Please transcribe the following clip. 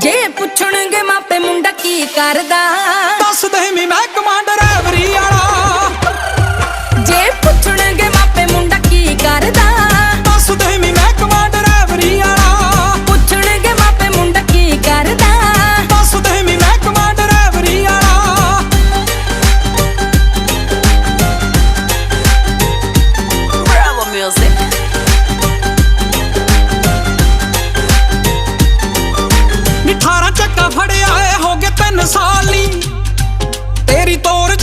ਜੇ ਪੁੱਛਣਗੇ ਮਾਪੇ ਮੁੰਡਾ ਕੀ ਕਰਦਾ, ਦੱਸ ਦੇਵੀਂ ਮੈਂ ਕਮਾਂਡ ਡਰਾਈਵਰੀ ਵਾਲਾ। ਜੇ ਪੁੱਛਣਗੇ ਮਾਪੇ ਮੁੰਡਾ ਕੀ ਕਰਦਾ, ਦੱਸ ਦੇਵੀਂ ਮੈਂ ਕਮਾਂਡ ਡਰਾਈਵਰੀ ਵਾਲਾ। ਪੁੱਛਣਗੇ ਮਾਪੇ ਮੁੰਡਾ ਕੀ ਕਰਦਾ, ਦੱਸ ਦੇਵੀਂ ਮੈਂ ਕਮਾਂਡ ਡਰਾਈਵਰੀ ਵਾਲਾ। Bravo Music। ਨੀ 18 ਚੱਕਾ ਫੜਿਆ ਏ ਹੋ ਗਏ 3 ਸਾਲ ਨੀ, ਤੇਰੀ ਤੋਰ